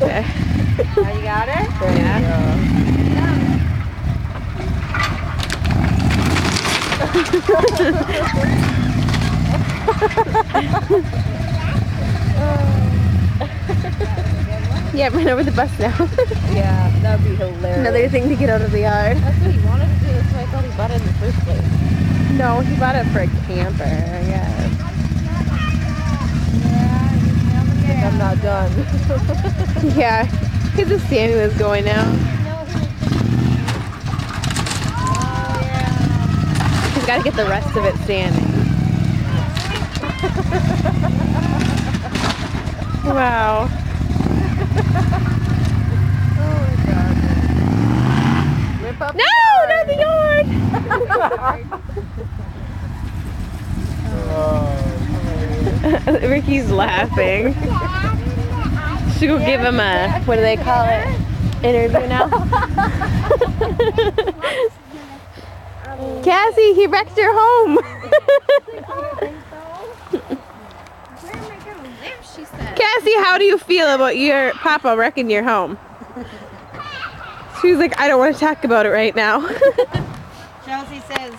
Okay. Now you got her? There you Yeah, run over the bus now. Yeah, that would be hilarious. Another thing to get out of the yard. That's what he wanted to do. That's why I thought he bought it in the first place. No, he bought it for a camper, I guess. I'm not done. Yeah, because the Sammy was going out. He's got to get the rest of it standing. Wow. Rip up No, not the yard! Ricky's laughing. Should go give him a, what do they call it? Interview now? Cassie, he wrecked your home. Cassie, how do you feel about your papa wrecking your home? She's like, I don't want to talk about it right now. Chelsea says,